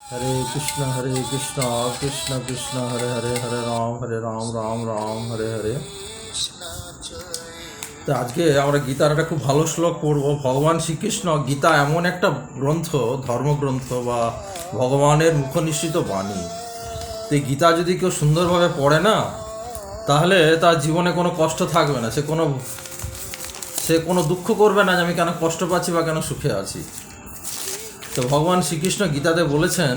हरे कृष्ण कृष्ण कृष्ण हरे हरे हरे राम राम हरे हरे। তো আজকে আমরা গীতার একটা খুব ভালো শ্লোক পড়ব। ভগবান শ্রীকৃষ্ণ, গীতা এমন একটা গ্রন্থ, ধর্মগ্রন্থ বা ভগবানের মুখনিসৃত বাণী। তো এই গীতা যদি কেউ সুন্দরভাবে পড়ে না, তাহলে তার জীবনে কোনো কষ্ট থাকবে না, সে কোনো দুঃখ করবে না যে আমি কেন কষ্ট পাচ্ছি বা কেন সুখে আছি। তো ভগবান শ্রীকৃষ্ণ গীতাতে বলেছেন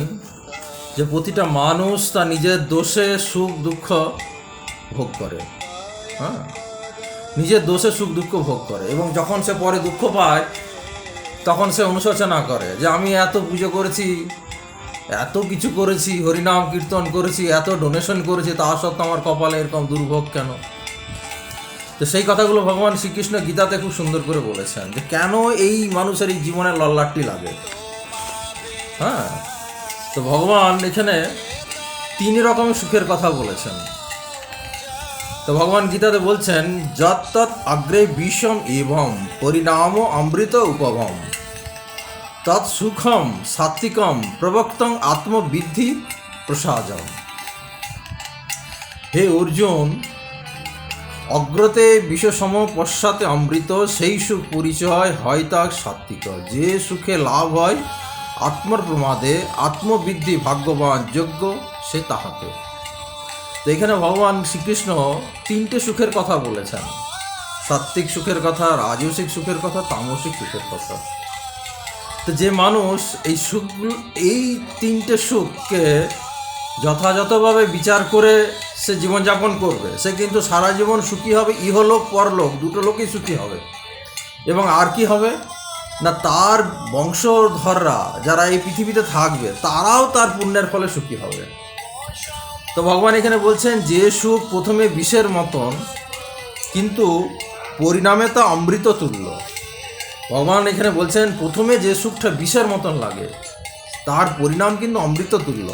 যে প্রতিটা মানুষ তার নিজের দোষে সুখ দুঃখ ভোগ করে। হ্যাঁ, নিজের দোষে সুখ দুঃখ ভোগ করে, এবং যখন সে পরে দুঃখ পায় তখন সে অনুশোচনা করে যে আমি এত পুজো করেছি, এত কিছু করেছি, হরিনাম কীর্তন করেছি, এত ডোনেশন করেছি, তা সত্ত্বেও আমার কপালে এরকম দুর্ভোগ কেন। তো সেই কথাগুলো ভগবান শ্রীকৃষ্ণ গীতাতে খুব সুন্দর করে বলেছেন যে কেন এই মানুষের এই জীবনের লল্লাটটি লাগে। হ্যাঁ, তো ভগবান এখানে 3 রকমের সুখের কথা বলেছেন। তো ভগবান গীতাতে বলছেন যত তৎ অগ্রে বিষম এবং পরিণাম অমৃত উপভম তৎ সুখম সাত্বিকম প্রবক্তং আত্মবৃদ্ধি প্রসাদম। হে অর্জুন, অগ্রতে বিষসম পশ্চাতে অমৃত, সেই সুখ পরিচয় হয় তা সাত্বিক। যে সুখে লাভ হয় আত্মর প্রমাদে, আত্মবৃদ্ধি ভাগ্যবান যোগ্য সে তাহাতে। তো এখানে ভগবান শ্রীকৃষ্ণ 3টে সুখের কথা বলেছেন: সাত্ত্বিক সুখের কথা, রাজসিক সুখের কথা, তামসিক সুখের কথা। তো যে মানুষ এই 3টে সুখকে যথাযথভাবে বিচার করে সে জীবনযাপন করবে, সে কিন্তু সারা জীবন সুখী হবে। ইহলোক পরলোক দুটো লোকই সুখী হবে। এবং আর কি হবে না, তার বংশধররা যারা এই পৃথিবীতে থাকবে তারাও তার পুণ্যের ফলে সুখী হবে। তো ভগবান এখানে বলছেন যে সুখ প্রথমে বিষের মতন, কিন্তু পরিণামে তা অমৃত তুল্য। ভগবান এখানে বলছেন প্রথমে যে সুখটা বিষের মতন লাগে, তার পরিণাম কিন্তু অমৃত তুল্য।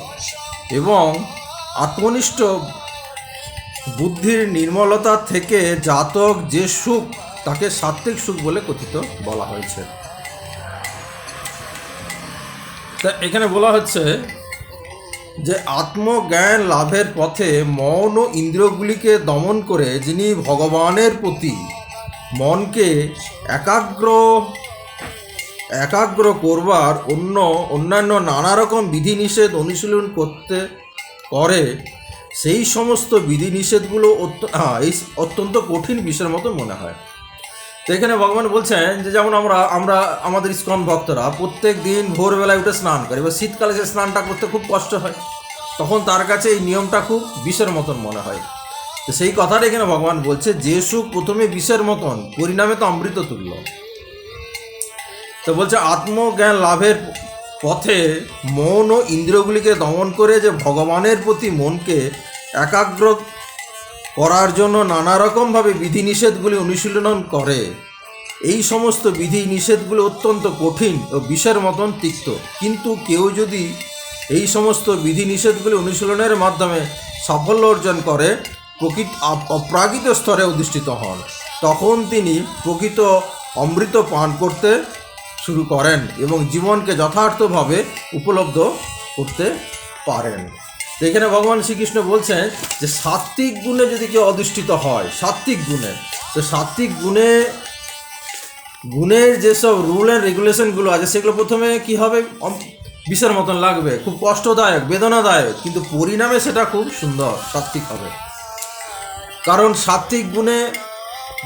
এবং আত্মনিষ্ঠ বুদ্ধির নির্মলতা থেকে জাতক যে সুখ, তাকে সাত্ত্বিক সুখ বলে কথিত বলা হয়েছে। তা এখানে বলা হচ্ছে যে আত্মজ্ঞান লাভের পথে মন ও ইন্দ্রিয়গুলিকে দমন করে যিনি ভগবানের প্রতি মনকে একাগ্র করবার অন্যান্য নানা রকম বিধিনিষেধ অনুশীলন করে, সেই সমস্ত বিধিনিষেধগুলো অত্যন্ত কঠিন বিষয়ের মতো মনে হয়। তো এখানে ভগবান বলছেন যে যেমন আমরা আমাদের ইসকন ভক্তরা প্রত্যেক দিন ভোরবেলায় উঠে স্নান করি, এবার শীতকালে যে স্নানটা করতে খুব কষ্ট হয়, তখন তার কাছে এই নিয়মটা খুব বিষের মতন মনে হয়। তো সেই কথাটা এখানে ভগবান বলছে যে সুখ প্রথমে বিষের মতন, পরিণামে তো অমৃত তুল্য। তো বলছে আত্মজ্ঞান লাভের পথে মন ও ইন্দ্রিয়গুলিকে দমন করে যে ভগবানের প্রতি মনকে একাগ্র করার জন্য নানা রকমভাবে বিধিনিষেধগুলি অনুশীলন করে, এই সমস্ত বিধিনিষেধগুলো অত্যন্ত কঠিন ও বিষের মতন তিক্ত। কিন্তু কেউ যদি এই সমস্ত বিধিনিষেধগুলি অনুশীলনের মাধ্যমে সাফল্য অর্জন করে অপ্রাকৃত স্তরে অধিষ্ঠিত হন, তখন তিনি প্রকৃত অমৃত পান করতে শুরু করেন এবং জীবনকে যথার্থভাবে উপলব্ধ করতে পারেন। তো এখানে ভগবান শ্রীকৃষ্ণ বলছেন যে সাত্ত্বিক গুণে যদি কেউ অধিষ্ঠিত হয়, সাত্ত্বিক গুণে, তো সাত্ত্বিক গুণের যেসব রুল অ্যান্ড রেগুলেশনগুলো আছে সেগুলো প্রথমে কি হবে, বিষের মতন লাগবে, খুব কষ্টদায়ক, বেদনাদায়ক, কিন্তু পরিণামে সেটা খুব সুন্দর, সাত্ত্বিক হবে। কারণ সাত্ত্বিক গুণে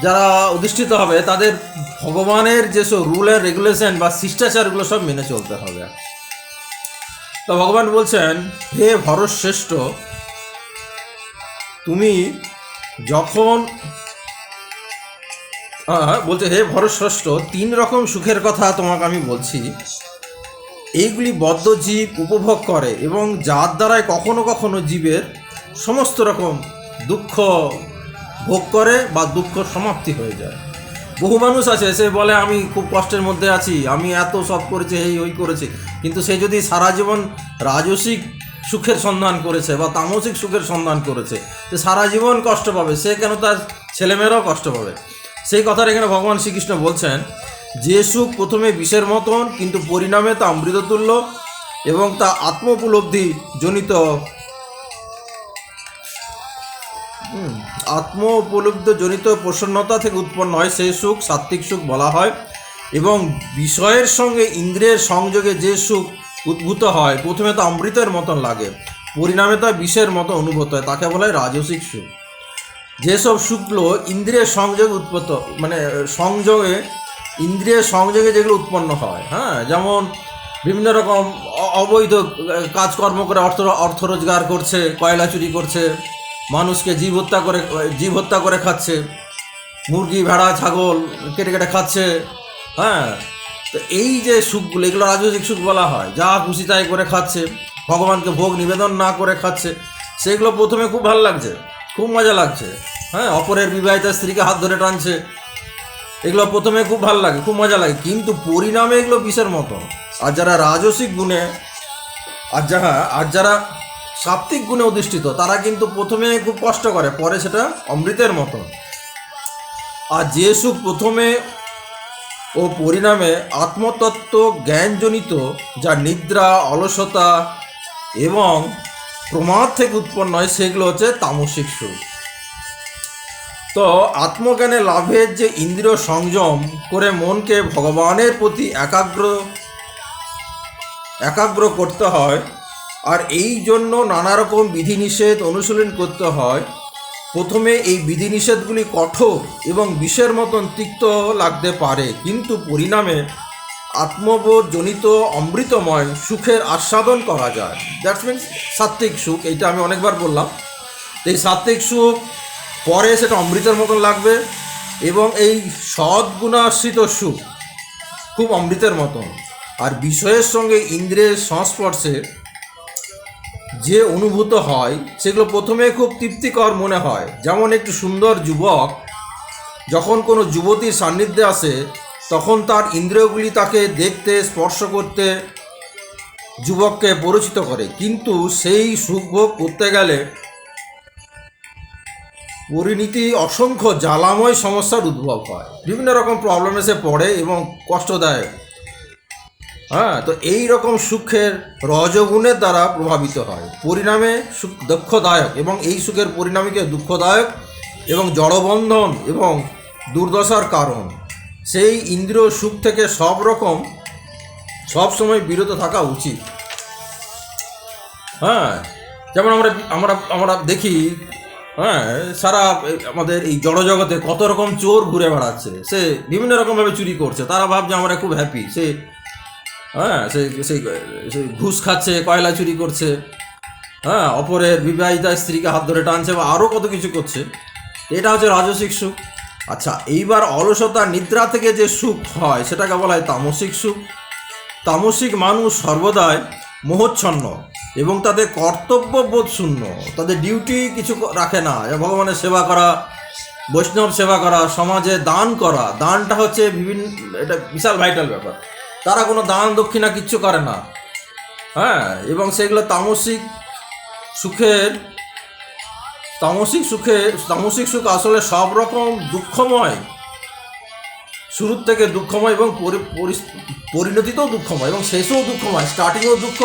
যারা অধিষ্ঠিত হবে তাদের ভগবানের যেসব রুল অ্যান্ড রেগুলেশন বা শিষ্টাচারগুলো সব মেনে চলতে হবে। তো ভগবান বলছেন হে ভরতশ্রেষ্ঠ, তুমি যখন বলছে হে ভরতশ্রেষ্ঠ, 3 রকম সুখের কথা তোমাকে আমি বলছি, এইগুলি বদ্ধ জীব উপভোগ করে এবং যার দ্বারায় কখনো কখনো জীবের সমস্ত রকম দুঃখ ভোগ করে বা দুঃখ সমাপ্তি হয়ে যায়। বহু মানুষ আছে সে বলে আমি খুব কষ্টের মধ্যে আছি, আমি এত সব করেছি, এই ওই করেছি, কিন্তু সে যদি সারা জীবন রাজসিক সুখের সন্ধান করেছে বা তামসিক সুখের সন্ধান করেছে, সে সারা জীবন কষ্ট পাবে, সে কেন তার ছেলেমেয়েরাও কষ্ট পাবে। সেই কথাটা এখানে ভগবান শ্রীকৃষ্ণ বলছেন যে সুখ প্রথমে বিষের মতন, কিন্তু পরিণামে তা অমৃততুল্য। এবং তা আত্মোপলব্ধি জনিত প্রসন্নতা থেকে উৎপন্ন হয়, সেই সুখ সাত্ত্বিক সুখ বলা হয়। এবং বিষয়ের সঙ্গে ইন্দ্রিয়ের সংযোগে যে সুখ উদ্ভূত হয়, প্রথমে তা অমৃতের মতন লাগে, পরিণামে তা বিষের মতো অনুভূত হয়, তাকে বলা হয় রাজসিক সুখ। যেসব সুখগুলো ইন্দ্রিয়ের সংযোগে ইন্দ্রিয়ের সংযোগে যেগুলো উৎপন্ন হয়, হ্যাঁ, যেমন বিভিন্ন রকম অবৈধ কাজকর্ম করে অর্থ রোজগার করছে, কয়লা চুরি করছে, মানুষকে জীব হত্যা করে খাচ্ছে, মুরগি ভেড়া ছাগল কেটে কেটে খাচ্ছে, হ্যাঁ, তো এই যে সুখগুলো, এগুলো রাজসিক সুখ বলা হয়। যা খুশি তাই করে খাচ্ছে, ভগবানকে ভোগ নিবেদন না করে খাচ্ছে, সেগুলো প্রথমে খুব ভালো লাগছে, খুব মজা লাগছে, হ্যাঁ, অপরের বিবাহিতা স্ত্রীকে হাত ধরে টানছে, এগুলো প্রথমে খুব ভালো লাগে, খুব মজা লাগে, কিন্তু পরিণামে এগুলো বিষের মতো। আর যারা রাজসিক গুণে আর যারা সাত্ত্বিক গুণে অধিষ্ঠিত, তারা কিন্তু প্রথমে খুব কষ্ট করে, পরে সেটা অমৃতের মতো। আর যে সুখ প্রথমে ও পরিণামে আত্মতত্ত্ব জ্ঞানজনিত, যা নিদ্রা, অলসতা এবং প্রমাদ থেকে উৎপন্ন হয়, সেগুলো হচ্ছে তামসিক সুখ। তো আত্মজ্ঞানে লাভের যে ইন্দ্রিয় সংযম করে মনকে ভগবানের প্রতি একাগ্র করতে হয়, আর এই জন্য নানা রকম বিধিনিষেধ অনুশীলন করতে হয়। প্রথমে এই বিধিনিষেধগুলি কঠোর এবং বিষের মতন তিক্ত লাগতে পারে, কিন্তু পরিণামে আত্মবোধ জনিত অমৃতময় সুখের আস্বাদন করা যায়। দ্যাটস মিনস সাত্ত্বিক সুখ। এইটা আমি অনেকবার বললাম। এই সাত্ত্বিক সুখ পরে সেটা অমৃতের মতন লাগবে, এবং এই সদ্গুণাশ্রিত সুখ খুব অমৃতের মতন। আর বিষয়ের সঙ্গে ইন্দ্রিয়ের সংস্পর্শে যে অনুভূত হয়, সেগুলো প্রথমে খুব তৃপ্তিকর মনে হয়। যেমন একটি সুন্দর যুবক যখন কোনো যুবতীর সান্নিধ্যে আসে, তখন তার ইন্দ্রিয়গুলি তাকে দেখতে, স্পর্শ করতে, যুবককে পরিচিত করে, কিন্তু সেই সুখভোগ করতে গেলে পরিণীতি অসংখ্য জ্বালাময় সমস্যার উদ্ভব হয়, বিভিন্ন রকম প্রবলেম এসে পড়ে এবং কষ্টদায়ক। হ্যাঁ, তো এই রকম সুখের রজগুণের দ্বারা প্রভাবিত হয়, পরিণামে সুখ দুঃখদায়ক, এবং এই সুখের পরিণামীকে দুঃখদায়ক এবং জড়বন্ধন এবং দুর্দশার কারণ। সেই ইন্দ্রিয় সুখ থেকে সব সময় বিরত থাকা উচিত। হ্যাঁ, যেমন আমরা দেখি, হ্যাঁ, সারা আমাদের এই জড়জগতে কত রকম চোর ঘুরে বেড়াচ্ছে, সে বিভিন্ন রকমভাবে চুরি করছে, তারা ভাবছে আমরা খুব হ্যাপি। সে ঘুষ খাচ্ছে, কয়লা চুরি করছে, হ্যাঁ, অপরের বিবাহিতা স্ত্রীকে হাত ধরে টানছে, বা আরও কত কিছু করছে। এটা হচ্ছে রাজসিক সুখ। আচ্ছা, এইবার অলসতা নিদ্রা থেকে যে সুখ হয়, সেটাকে বলা হয় তামসিক সুখ। তামসিক মানুষ সর্বদাই মোহচ্ছন্ন এবং তাদের কর্তব্যবোধ শূন্য, তাদের ডিউটি কিছু রাখে না। ভগবানের সেবা করা, বৈষ্ণব সেবা করা, সমাজে দান করা, দানটা হচ্ছে এটা বিশাল ভাইটাল ব্যাপার। তারা কোনো দান দক্ষিণা কিচ্ছু করে না, হ্যাঁ, এবং সেগুলো তামসিক সুখ আসলে সব রকম দুঃখময়, শুরুর থেকে দুঃখময় এবং পরিণতিতেও দুঃখময়, এবং শেষেও দুঃখময়। স্টার্টিংয়েও দুঃখ,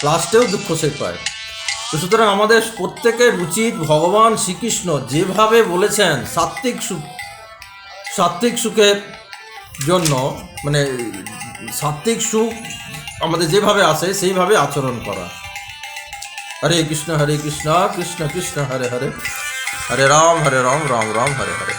লাস্টেও দুঃখ শেষ পায়। তো সুতরাং আমাদের প্রত্যেকের উচিত ভগবান শ্রীকৃষ্ণ যেভাবে বলেছেন সাত্ত্বিক সুখের জন্য, মানে সাত্ত্বিক সুখ আমাদের যেভাবে আসে সেইভাবে আচরণ করা। হরে কৃষ্ণ কৃষ্ণ কৃষ্ণ হরে হরে, হরে রাম রাম রাম হরে হরে।